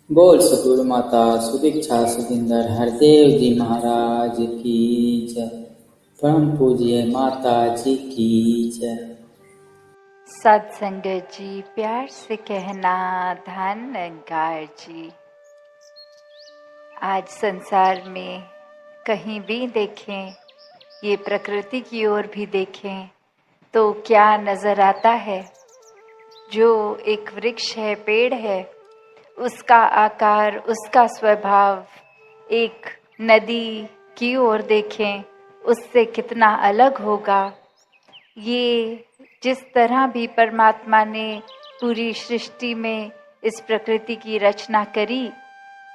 बोल सतगुरु माता सुदीक्षा सुखिंदर हरदेव जी महाराज की जय। परम पूज्य माता जी की जय। सत्संगत जी, प्यार से कहना धन निरंकार जी। आज संसार में कहीं भी देखें, ये प्रकृति की ओर भी देखें तो क्या नजर आता है? जो एक वृक्ष है, पेड़ है, उसका आकार, उसका स्वभाव एक नदी की ओर देखें उससे कितना अलग होगा। ये जिस तरह भी परमात्मा ने पूरी सृष्टि में इस प्रकृति की रचना करी,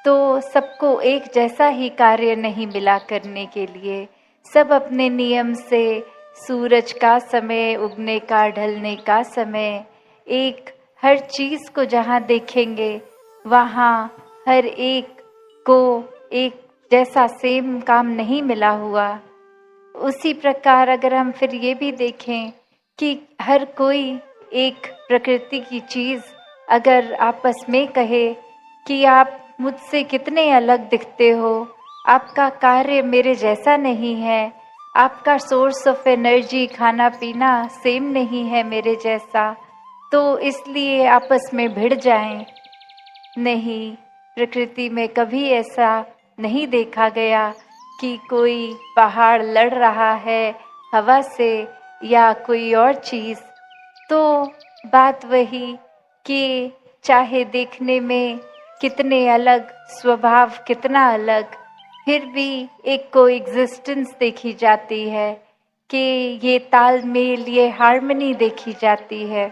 तो सबको एक जैसा ही कार्य नहीं मिला करने के लिए। सब अपने नियम से सूरज का समय, उगने का, ढलने का समय, एक हर चीज को जहाँ देखेंगे वहाँ हर एक को एक जैसा सेम काम नहीं मिला हुआ। उसी प्रकार अगर हम फिर ये भी देखें कि हर कोई एक प्रकृति की चीज अगर आपस में कहे कि आप मुझसे कितने अलग दिखते हो, आपका कार्य मेरे जैसा नहीं है, आपका सोर्स ऑफ एनर्जी, खाना पीना सेम नहीं है मेरे जैसा, तो इसलिए आपस में भिड़ जाएं। नहीं, प्रकृति में कभी ऐसा नहीं देखा गया कि कोई पहाड़ लड़ रहा है हवा से या कोई और चीज। तो बात वही कि चाहे देखने में कितने अलग, स्वभाव कितना अलग, फिर भी एक कोएग्जिस्टेंस देखी जाती है कि ये तालमेल, ये हार्मनी देखी जाती है।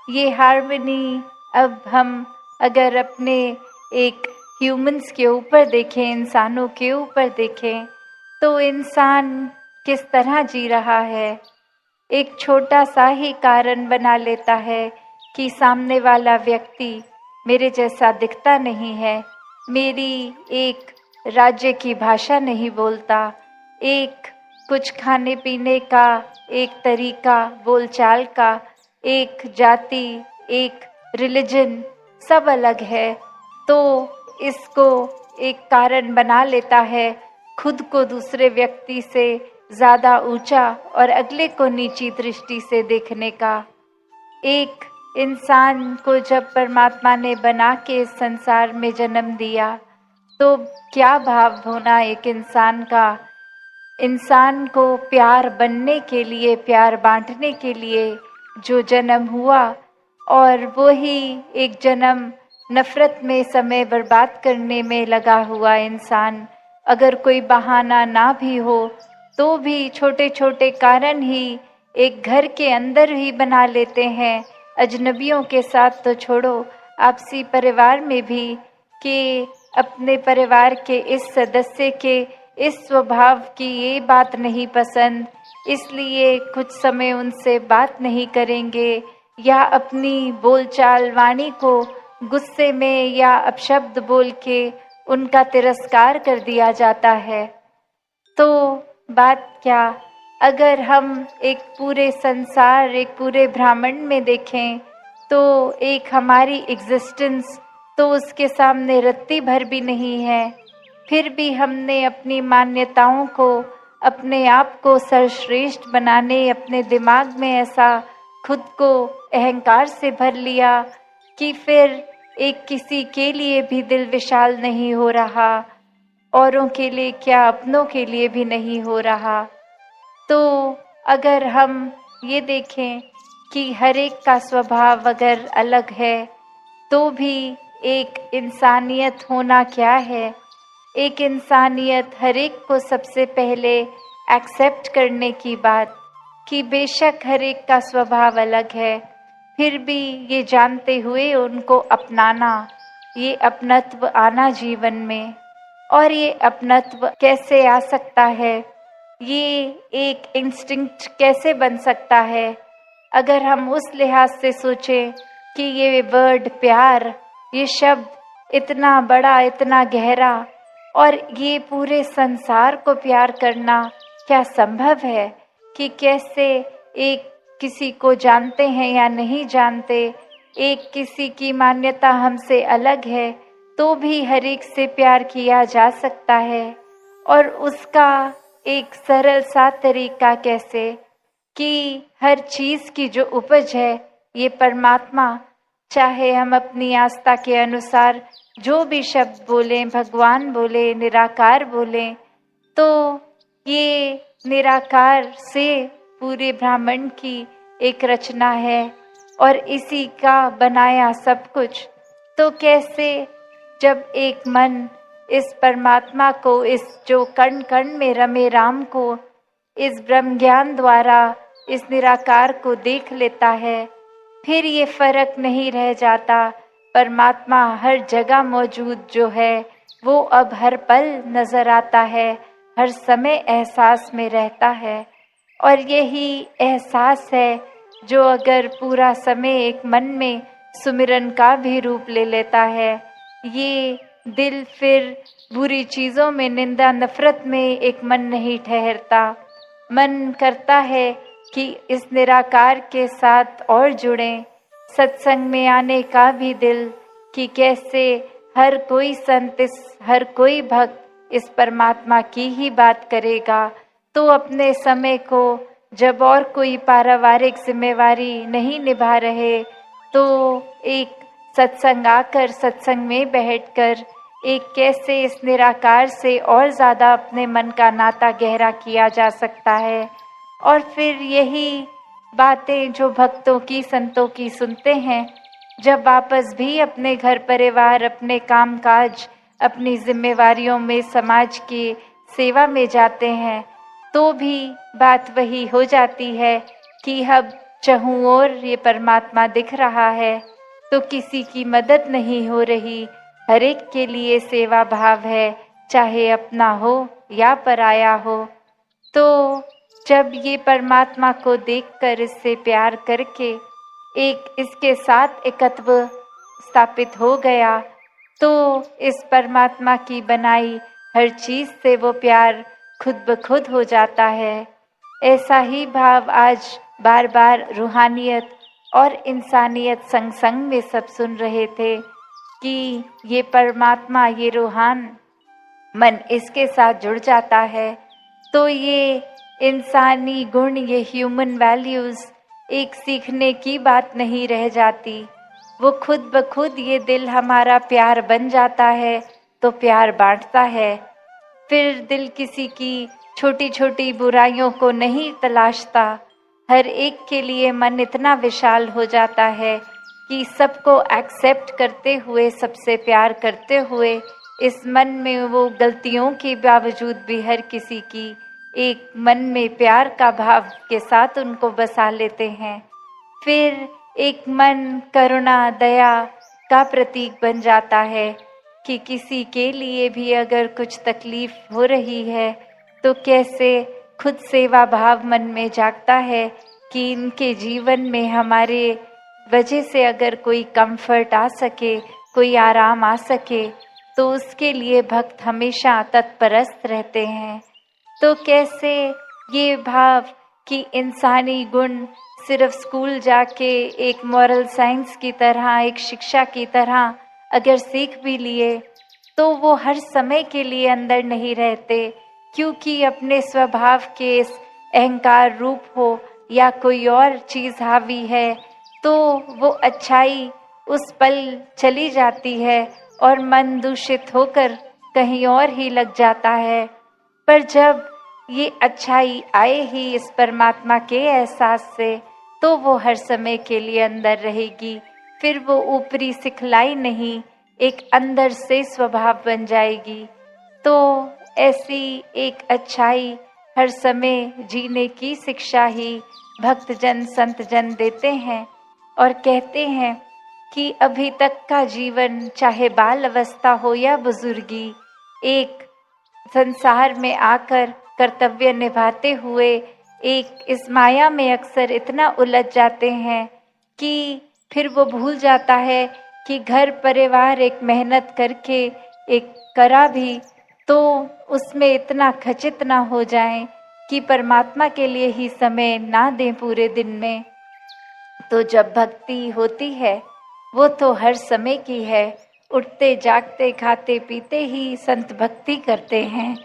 ये हार्मनी अब हम अगर अपने एक ह्यूमंस के ऊपर देखें, इंसानों के ऊपर देखें, तो इंसान किस तरह जी रहा है। एक छोटा सा ही कारण बना लेता है कि सामने वाला व्यक्ति मेरे जैसा दिखता नहीं है, मेरी एक राज्य की भाषा नहीं बोलता, एक कुछ खाने पीने का एक तरीका, बोलचाल का, एक जाति, एक रिलीजन सब अलग है, तो इसको एक कारण बना लेता है खुद को दूसरे व्यक्ति से ज्यादा ऊंचा और अगले को नीची दृष्टि से देखने का। एक इंसान को जब परमात्मा ने बना के इस संसार में जन्म दिया, तो क्या भाव होना एक इंसान का। इंसान को प्यार बनने के लिए, प्यार बांटने के लिए जो जन्म हुआ, और वो ही एक जन्म नफरत में समय बर्बाद करने में लगा हुआ इंसान, अगर कोई बहाना ना भी हो तो भी छोटे छोटे कारण ही एक घर के अंदर ही बना लेते हैं। अजनबियों के साथ तो छोड़ो, आपसी परिवार में भी, कि अपने परिवार के इस सदस्य के इस स्वभाव की ये बात नहीं पसंद, इसलिए कुछ समय उनसे बात नहीं करेंगे, या अपनी बोलचाल वाणी को गुस्से में या अपशब्द बोल के उनका तिरस्कार कर दिया जाता है। तो बात क्या, अगर हम एक पूरे संसार, एक पूरे ब्रह्मांड में देखें, तो एक हमारी एग्जिस्टेंस तो उसके सामने रत्ती भर भी नहीं है। फिर भी हमने अपनी मान्यताओं को, अपने आप को सर्वश्रेष्ठ बनाने, अपने दिमाग में ऐसा खुद को अहंकार से भर लिया कि फिर एक किसी के लिए भी दिल विशाल नहीं हो रहा, औरों के लिए क्या, अपनों के लिए भी नहीं हो रहा। तो अगर हम ये देखें कि हर एक का स्वभाव अगर अलग है, तो भी एक इंसानियत होना क्या है। एक इंसानियत हर एक को सबसे पहले एक्सेप्ट करने की बात, कि बेशक हर एक का स्वभाव अलग है, फिर भी ये जानते हुए उनको अपनाना, ये अपनत्व आना जीवन में। और ये अपनत्व कैसे आ सकता है, ये एक इंस्टिंक्ट कैसे बन सकता है, अगर हम उस लिहाज से सोचें कि ये वर्ड प्यार, ये शब्द इतना बड़ा, इतना गहरा, और ये पूरे संसार को प्यार करना क्या संभव है, कि कैसे एक किसी को जानते हैं या नहीं जानते, एक किसी की मान्यता हमसे अलग है, तो भी हर एक से प्यार किया जा सकता है। और उसका एक सरल सा तरीका कैसे कि हर चीज की जो उपज है ये परमात्मा, चाहे हम अपनी आस्था के अनुसार जो भी शब्द बोलें, भगवान बोले, निराकार बोले, तो ये निराकार से पूरे ब्रह्मांड की एक रचना है और इसी का बनाया सब कुछ। तो कैसे जब एक मन इस परमात्मा को, इस जो कण कण में रमे राम को, इस ब्रह्म ज्ञान द्वारा इस निराकार को देख लेता है, फिर ये फर्क नहीं रह जाता। परमात्मा हर जगह मौजूद जो है वो अब हर पल नजर आता है, हर समय एहसास में रहता है। और यही एहसास है जो अगर पूरा समय एक मन में सुमिरन का भी रूप ले लेता है, ये दिल फिर बुरी चीजों में, निंदा नफरत में एक मन नहीं ठहरता। मन करता है कि इस निराकार के साथ और जुड़ें, सत्संग में आने का भी दिल कि कैसे हर कोई संत, हर कोई भक्त इस परमात्मा की ही बात करेगा। तो अपने समय को, जब और कोई पारिवारिक जिम्मेवारी नहीं निभा रहे, तो एक सत्संग आकर, सत्संग में बैठकर एक कैसे इस निराकार से और ज़्यादा अपने मन का नाता गहरा किया जा सकता है। और फिर यही बातें जो भक्तों की, संतों की सुनते हैं, जब वापस भी अपने घर परिवार, अपने कामकाज, अपनी जिम्मेवारियों में, समाज की सेवा में जाते हैं, तो भी बात वही हो जाती है कि अब चहूँ और ये परमात्मा दिख रहा है तो किसी की मदद नहीं हो रही, हर एक के लिए सेवा भाव है, चाहे अपना हो या पराया हो। तो जब ये परमात्मा को देखकर, इससे प्यार करके एक इसके साथ एकत्व स्थापित हो गया, तो इस परमात्मा की बनाई हर चीज से वो प्यार खुद ब खुद हो जाता है। ऐसा ही भाव आज बार बार रूहानियत और इंसानियत संग संग में सब सुन रहे थे कि ये परमात्मा, ये रूहान मन इसके साथ जुड़ जाता है तो ये इंसानी गुण, ये ह्यूमन वैल्यूज एक सीखने की बात नहीं रह जाती। वो खुद ब खुद ये दिल हमारा प्यार बन जाता है तो प्यार बांटता है। फिर दिल किसी की छोटी छोटी बुराइयों को नहीं तलाशता, हर एक के लिए मन इतना विशाल हो जाता है कि सबको एक्सेप्ट करते हुए, सबसे प्यार करते हुए, इस मन में वो गलतियों के बावजूद भी हर किसी की एक मन में प्यार का भाव के साथ उनको बसा लेते हैं। फिर एक मन करुणा, दया का प्रतीक बन जाता है कि किसी के लिए भी अगर कुछ तकलीफ हो रही है तो कैसे खुद सेवा भाव मन में जागता है कि इनके जीवन में हमारे वजह से अगर कोई कंफर्ट आ सके, कोई आराम आ सके, तो उसके लिए भक्त हमेशा तत्परस्त रहते हैं। तो कैसे ये भाव कि इंसानी गुण सिर्फ स्कूल जाके एक मॉरल साइंस की तरह, एक शिक्षा की तरह अगर सीख भी लिए तो वो हर समय के लिए अंदर नहीं रहते, क्योंकि अपने स्वभाव के इस अहंकार रूप हो या कोई और चीज हावी है तो वो अच्छाई उस पल चली जाती है और मन दूषित होकर कहीं और ही लग जाता है। पर जब ये अच्छाई आए ही इस परमात्मा के एहसास से तो वो हर समय के लिए अंदर रहेगी। फिर वो ऊपरी सिखलाई नहीं, एक अंदर से स्वभाव बन जाएगी। तो ऐसी एक अच्छाई हर समय जीने की शिक्षा ही भक्तजन, संतजन देते हैं और कहते हैं कि अभी तक का जीवन, चाहे बाल अवस्था हो या बुजुर्गी, एक संसार में आकर कर्तव्य निभाते हुए एक इस माया में अक्सर इतना उलझ जाते हैं कि फिर वो भूल जाता है कि घर परिवार एक मेहनत करके एक करा भी तो उसमें इतना खचित ना हो जाए कि परमात्मा के लिए ही समय ना दें पूरे दिन में। तो जब भक्ति होती है वो तो हर समय की है उठते जागते खाते पीते ही संत भक्ति करते हैं।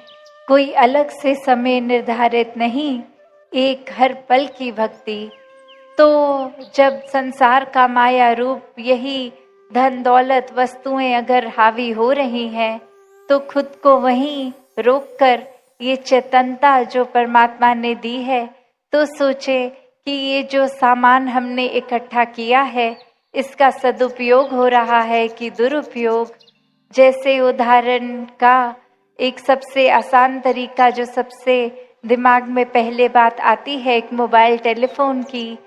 कोई अलग से समय निर्धारित नहीं, एक हर पल की भक्ति। तो जब संसार का माया रूप यही धन दौलत वस्तुएं अगर हावी हो रही हैं, तो खुद को वहीं रोककर ये चेतनता जो परमात्मा ने दी है, तो सोचे कि ये जो सामान हमने इकट्ठा किया है, इसका सदुपयोग हो रहा है कि दुरुपयोग। जैसे उदाहरण का एक सबसे आसान तरीका जो सबसे दिमाग में पहले बात आती है, एक मोबाइल टेलीफोन की।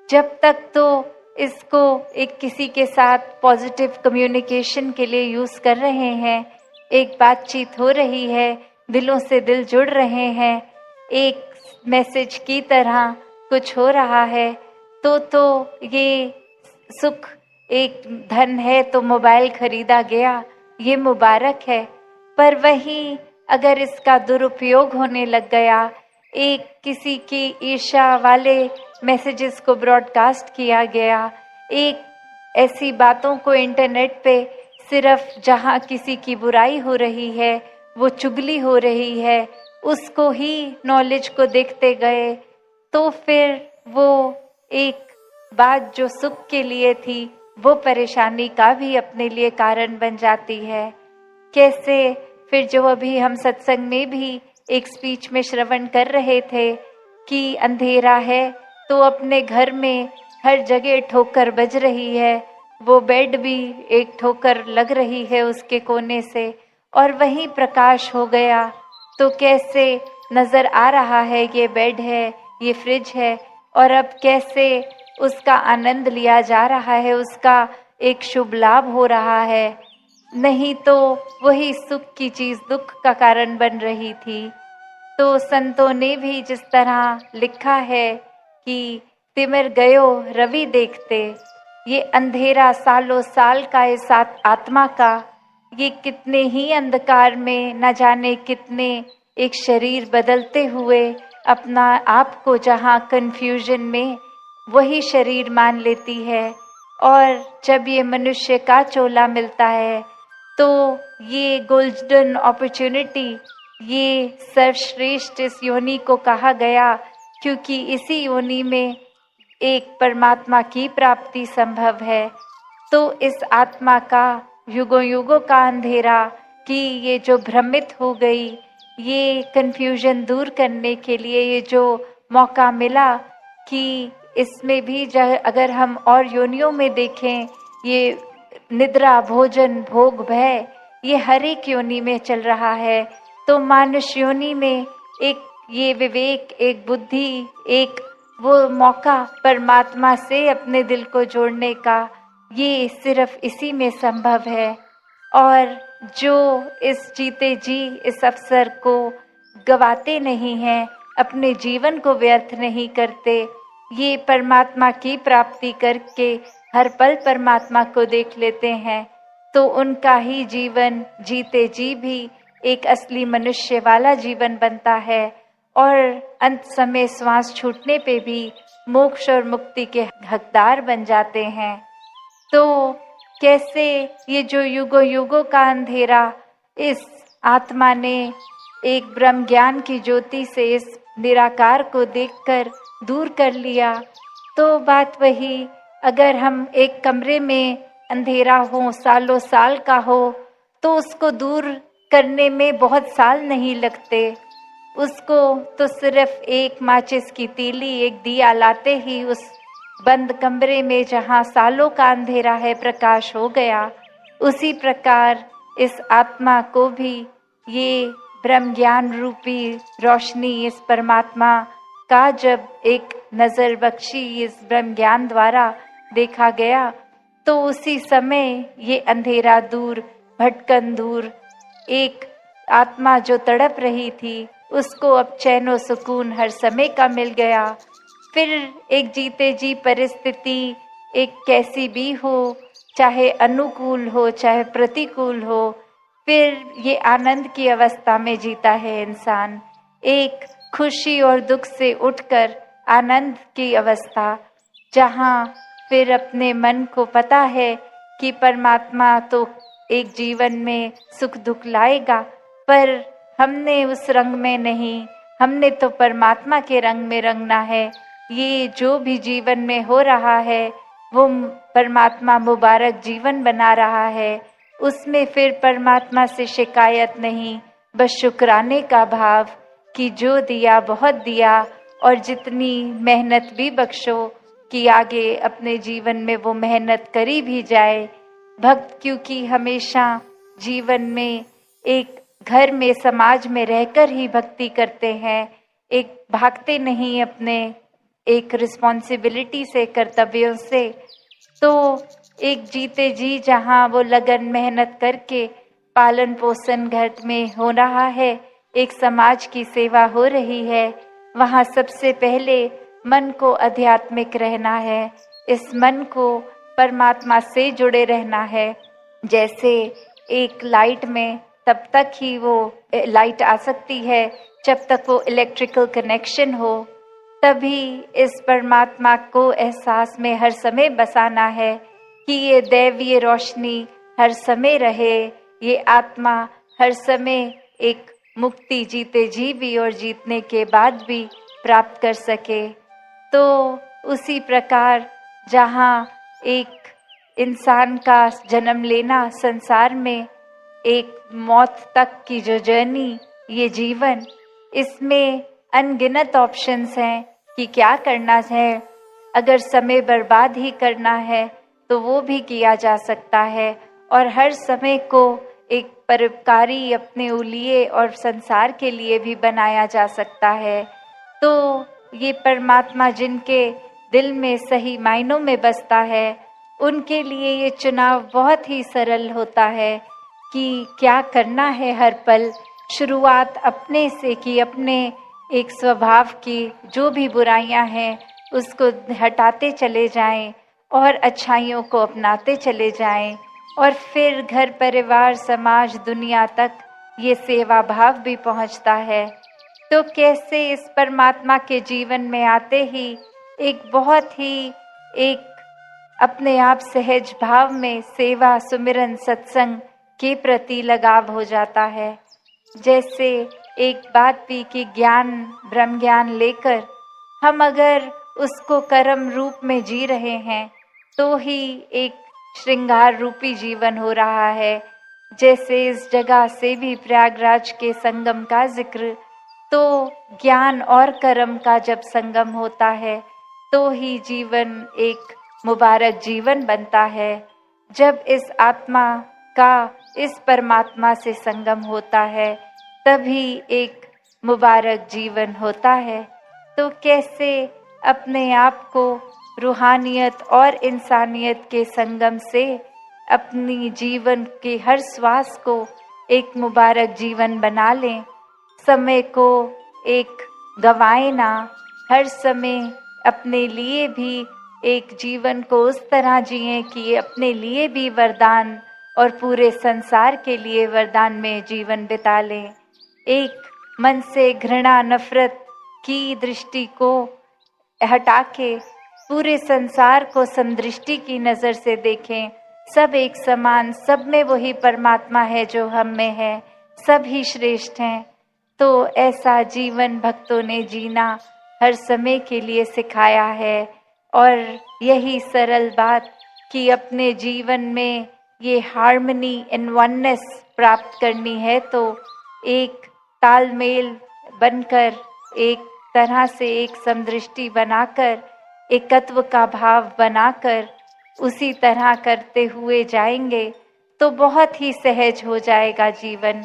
जब तक तो इसको एक किसी के साथ पॉजिटिव कम्युनिकेशन के लिए यूज कर रहे हैं, एक बातचीत हो रही है, दिलों से दिल जुड़ रहे हैं, एक मैसेज की तरह कुछ हो रहा है, तो ये सुख एक धन है तो मोबाइल खरीदा गया, ये मुबारक है। पर वहीं अगर इसका दुरुपयोग होने लग गया, एक किसी की ईर्ष्या वाले मैसेजेस को ब्रॉडकास्ट किया गया, एक ऐसी बातों को इंटरनेट पे सिर्फ जहां किसी की बुराई हो रही है, वो चुगली हो रही है, उसको ही नॉलेज को देखते गए, तो फिर वो एक बात जो सुख के लिए थी, वो परेशानी का भी अपने लिए कारण बन जाती है। कैसे फिर जो अभी हम सत्संग में भी एक स्पीच में श्रवण कर रहे थे कि अंधेरा है तो अपने घर में हर जगह ठोकर बज रही है, वो बेड भी एक ठोकर लग रही है उसके कोने से, और वहीं प्रकाश हो गया। तो कैसे नजर आ रहा है ये बेड है, ये फ्रिज है, और अब कैसे उसका आनंद लिया जा रहा है, उसका एक शुभ लाभ हो रहा है। नहीं तो वही सुख की चीज दुख का कारण बन रही थी। तो संतों ने भी जिस तरह लिखा है कि तिमिर गयो रवि देखते, ये अंधेरा सालों साल का इस आत्मा का, ये कितने ही अंधकार में न जाने कितने एक शरीर बदलते हुए अपना आप को जहाँ कंफ्यूजन में वही शरीर मान लेती है। और जब ये मनुष्य का चोला मिलता है, तो ये गोल्डन अपॉर्चुनिटी, ये सर्वश्रेष्ठ इस योनि को कहा गया, क्योंकि इसी योनि में एक परमात्मा की प्राप्ति संभव है। तो इस आत्मा का युगों युगों का अंधेरा कि ये जो भ्रमित हो गई, ये कंफ्यूजन दूर करने के लिए ये जो मौका मिला कि इसमें भी अगर हम और योनियों में देखें, ये निद्रा भोजन भोग भय ये हर एक योनि में चल रहा है। तो मानुष योनि में एक ये विवेक, एक बुद्धि, एक वो मौका परमात्मा से अपने दिल को जोड़ने का, ये सिर्फ इसी में संभव है। और जो इस जीते जी इस अवसर को गवाते नहीं हैं, अपने जीवन को व्यर्थ नहीं करते, ये परमात्मा की प्राप्ति करके हर पल परमात्मा को देख लेते हैं, तो उनका ही जीवन जीते जी भी एक असली मनुष्य वाला जीवन बनता है। और अंत समय श्वास छूटने पे भी मोक्ष और मुक्ति के हकदार बन जाते हैं। तो कैसे ये जो युगों युगों का अंधेरा इस आत्मा ने एक ब्रह्म ज्ञान की ज्योति से इस निराकार को देखकर दूर कर लिया। तो बात वही, अगर हम एक कमरे में अंधेरा हो, सालों साल का हो, तो उसको दूर करने में बहुत साल नहीं लगते। उसको तो सिर्फ एक माचिस की तीली, एक दिया लाते ही उस बंद कमरे में जहाँ सालों का अंधेरा है प्रकाश हो गया। उसी प्रकार इस आत्मा को भी ये ब्रह्म ज्ञान रूपी रोशनी इस परमात्मा का जब एक नजर बख्शी इस ब्रह्म ज्ञान द्वारा देखा गया, तो उसी समय ये अंधेरा दूर, भटकन दूर, एक आत्मा जो तड़प रही थी उसको अब चैन और सुकून हर समय का मिल गया। फिर एक जीते जी परिस्थिति एक कैसी भी हो, चाहे अनुकूल हो चाहे प्रतिकूल हो, फिर ये आनंद की अवस्था में जीता है इंसान। एक खुशी और दुख से उठकर आनंद की अवस्था, जहाँ फिर अपने मन को पता है कि परमात्मा तो एक जीवन में सुख दुख लाएगा, पर हमने उस रंग में नहीं, हमने तो परमात्मा के रंग में रंगना है। ये जो भी जीवन में हो रहा है वो परमात्मा मुबारक जीवन बना रहा है, उसमें फिर परमात्मा से शिकायत नहीं, बस शुक्राने का भाव कि जो दिया बहुत दिया, और जितनी मेहनत भी बख्शो कि आगे अपने जीवन में वो मेहनत करी भी जाए। भक्त क्योंकि हमेशा जीवन में एक घर में समाज में रहकर ही भक्ति करते हैं, एक भागते नहीं अपने एक रिस्पॉन्सिबिलिटी से, कर्तव्यों से। तो एक जीते जी जहाँ वो लगन मेहनत करके पालन पोषण घर में हो रहा है, एक समाज की सेवा हो रही है, वहाँ सबसे पहले मन को आध्यात्मिक रहना है, इस मन को परमात्मा से जुड़े रहना है। जैसे एक लाइट में तब तक ही वो लाइट आ सकती है जब तक वो इलेक्ट्रिकल कनेक्शन हो, तभी इस परमात्मा को एहसास में हर समय बसाना है कि ये दैवीय रोशनी हर समय रहे, ये आत्मा हर समय एक मुक्ति जीते जी भी और जीतने के बाद भी प्राप्त कर सके। तो उसी प्रकार जहाँ एक इंसान का जन्म लेना संसार में, एक मौत तक की जो जर्नी, ये जीवन, इसमें अनगिनत ऑप्शंस हैं कि क्या करना है। अगर समय बर्बाद ही करना है तो वो भी किया जा सकता है, और हर समय को एक परोपकारी अपने लिए और संसार के लिए भी बनाया जा सकता है। तो ये परमात्मा जिनके दिल में सही मायनों में बसता है, उनके लिए ये चुनाव बहुत ही सरल होता है कि क्या करना है हर पल। शुरुआत अपने से कि अपने एक स्वभाव की जो भी बुराइयां हैं उसको हटाते चले जाएं और अच्छाइयों को अपनाते चले जाएं, और फिर घर परिवार समाज दुनिया तक ये सेवा भाव भी पहुंचता है। तो कैसे इस परमात्मा के जीवन में आते ही एक बहुत ही एक अपने आप सहज भाव में सेवा सुमिरन सत्संग के प्रति लगाव हो जाता है। जैसे एक बात भी कि ज्ञान ब्रह्म ज्ञान लेकर हम अगर उसको कर्म रूप में जी रहे हैं तो ही एक श्रृंगार रूपी जीवन हो रहा है। जैसे इस जगह से भी प्रयागराज के संगम का जिक्र, तो ज्ञान और कर्म का जब संगम होता है तो ही जीवन एक मुबारक जीवन बनता है। जब इस आत्मा का इस परमात्मा से संगम होता है तभी एक मुबारक जीवन होता है। तो कैसे अपने आप को रूहानियत और इंसानियत के संगम से अपनी जीवन के हर श्वास को एक मुबारक जीवन बना लें। समय को एक गवाएं ना, हर समय अपने लिए भी एक जीवन को उस तरह जिएं कि ये अपने लिए भी वरदान और पूरे संसार के लिए वरदान में जीवन बिता लें। एक मन से घृणा नफरत की दृष्टि को हटा के पूरे संसार को समदृष्टि की नज़र से देखें। सब एक समान, सब में वही परमात्मा है जो हम में है, सब ही श्रेष्ठ हैं। तो ऐसा जीवन भक्तों ने जीना हर समय के लिए सिखाया है। और यही सरल बात कि अपने जीवन में ये हार्मनी एंड वननेस प्राप्त करनी है तो एक तालमेल बनकर, एक तरह से एक समदृष्टि बनाकर, एकत्व का भाव बनाकर उसी तरह करते हुए जाएंगे तो बहुत ही सहज हो जाएगा जीवन।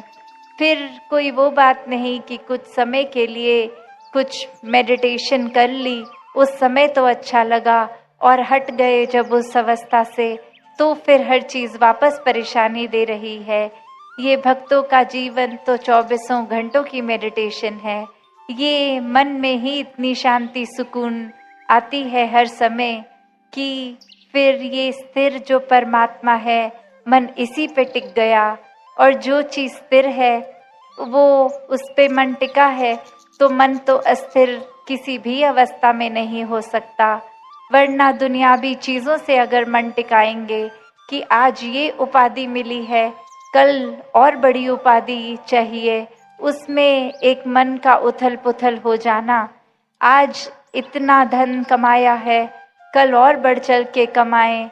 फिर कोई वो बात नहीं कि कुछ समय के लिए कुछ मेडिटेशन कर ली, उस समय तो अच्छा लगा और हट गए जब उस अवस्था से, तो फिर हर चीज़ वापस परेशानी दे रही है। ये भक्तों का जीवन तो 24 घंटों की मेडिटेशन है। ये मन में ही इतनी शांति सुकून आती है हर समय कि फिर ये स्थिर जो परमात्मा है, मन इसी पे टिक गया। और जो चीज़ स्थिर है वो उस पे मन टिका है, तो मन तो अस्थिर किसी भी अवस्था में नहीं हो सकता। वरना दुनियावी चीज़ों से अगर मन टिकाएंगे कि आज ये उपाधि मिली है, कल और बड़ी उपाधि चाहिए, उसमें एक मन का उथल पुथल हो जाना। आज इतना धन कमाया है, कल और बढ़ चढ़ के कमाएं,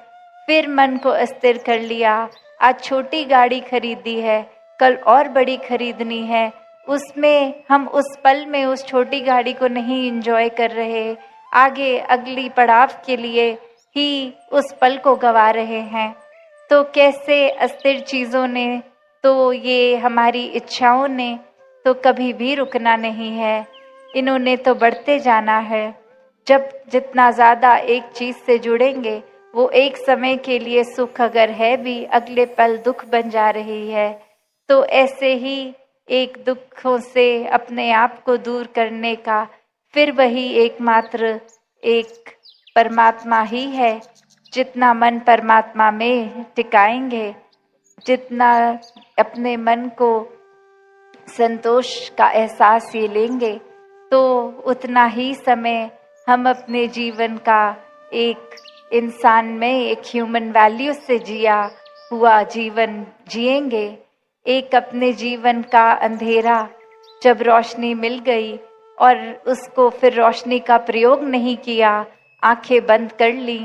फिर मन को अस्थिर कर लिया। आज छोटी गाड़ी खरीदी है, कल और बड़ी खरीदनी है, उसमें हम उस पल में उस छोटी गाड़ी को नहीं एंजॉय कर रहे, आगे अगली पड़ाव के लिए ही उस पल को गवा रहे हैं। तो कैसे अस्थिर चीज़ों ने, तो ये हमारी इच्छाओं ने तो कभी भी रुकना नहीं है, इन्होंने तो बढ़ते जाना है। जब जितना ज़्यादा एक चीज़ से जुड़ेंगे, वो एक समय के लिए सुख अगर है भी, अगले पल दुख बन जा रही है। तो ऐसे ही एक दुखों से अपने आप को दूर करने का फिर वही एकमात्र एक परमात्मा ही है। जितना मन परमात्मा में टिकाएंगे, जितना अपने मन को संतोष का एहसास ये लेंगे, तो उतना ही समय हम अपने जीवन का एक इंसान में एक ह्यूमन वैल्यू से जिया हुआ जीवन जिएंगे। एक अपने जीवन का अंधेरा जब रोशनी मिल गई और उसको फिर रोशनी का प्रयोग नहीं किया, आंखें बंद कर ली,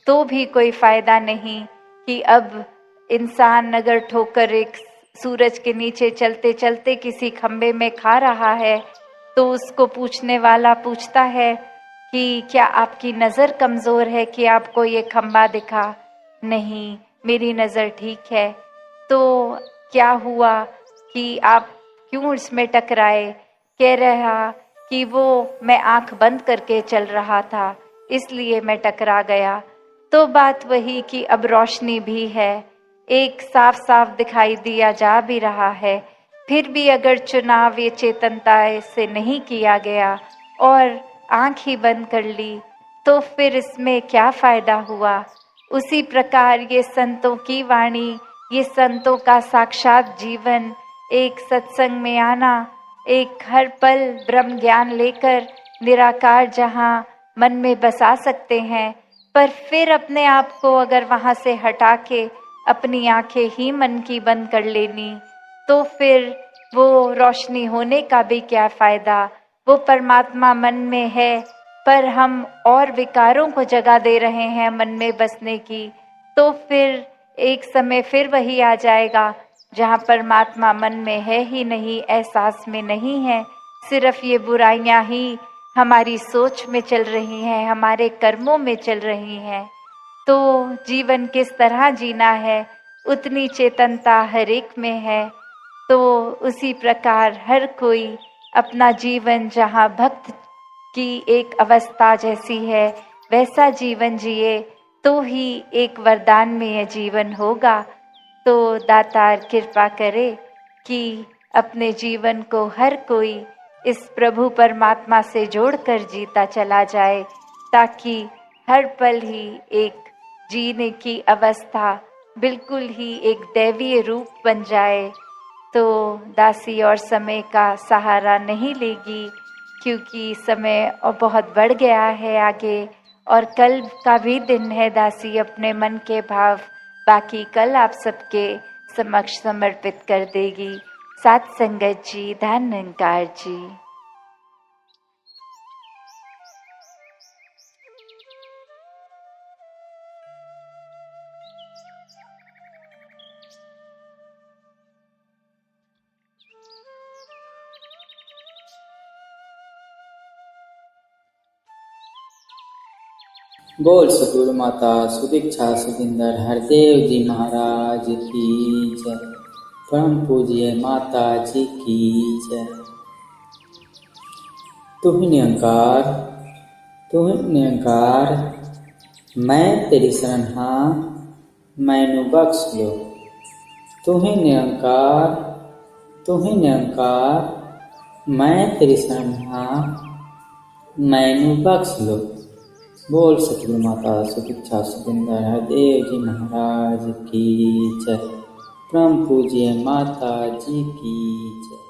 तो भी कोई फायदा नहीं कि अब इंसान अगर ठोकर एक सूरज के नीचे चलते चलते किसी खंबे में खा रहा है, तो उसको पूछने वाला पूछता है कि क्या आपकी नज़र कमज़ोर है कि आपको ये खंबा दिखा? नहीं, मेरी नज़र ठीक है। तो क्या हुआ कि आप क्यों इसमें टकराए? कह रहा कि वो मैं आंख बंद करके चल रहा था, इसलिए मैं टकरा गया। तो बात वही कि अब रोशनी भी है, एक साफ साफ दिखाई दिया जा भी रहा है, फिर भी अगर चुनाव ये चेतनता से नहीं किया गया और आंख ही बंद कर ली, तो फिर इसमें क्या फायदा हुआ। उसी प्रकार ये संतों की वाणी, ये संतों का साक्षात जीवन, एक सत्संग में आना, एक हर पल ब्रह्म ज्ञान लेकर निराकार जहाँ मन में बसा सकते हैं, पर फिर अपने आप को अगर वहाँ से हटा के अपनी आंखें ही मन की बंद कर लेनी, तो फिर वो रोशनी होने का भी क्या फायदा। वो परमात्मा मन में है, पर हम और विकारों को जगह दे रहे हैं मन में बसने की, तो फिर एक समय फिर वही आ जाएगा जहाँ परमात्मा मन में है ही नहीं, एहसास में नहीं है, सिर्फ ये बुराइयां ही हमारी सोच में चल रही हैं, हमारे कर्मों में चल रही हैं। तो जीवन किस तरह जीना है, उतनी चेतनता हर एक में है। तो उसी प्रकार हर कोई अपना जीवन जहाँ भक्त की एक अवस्था जैसी है वैसा जीवन जिए, तो ही एक वरदान में यह जीवन होगा। तो दातार कृपा करे कि अपने जीवन को हर कोई इस प्रभु परमात्मा से जोड़कर जीता चला जाए, ताकि हर पल ही एक जीने की अवस्था बिल्कुल ही एक दैवीय रूप बन जाए। तो दासी और समय का सहारा नहीं लेगी, क्योंकि समय और बहुत बढ़ गया है आगे, और कल का भी दिन है। दासी अपने मन के भाव बाकी कल आप सबके समक्ष समर्पित कर देगी। साथ संगत जी, धन निरंकार जी। बोल सतगुरु माता सुदीक्षा सुखिंदर हरदेव जी महाराज की जय। परम पूज्य माता जी की जय। तू ही निरंकार, तू ही निरंकार, मैं तेरी शरण हाँ, मैनू बख्श लो। तू ही निरंकार, तू ही निरंकार, मैं तेरी शरण हाँ, मैनू बख्श लो। बोल सतगुरु माता सुदीक्षा सुखिंदर हरदेव जी महाराज की जय। परम पूज्य माता जी की जय।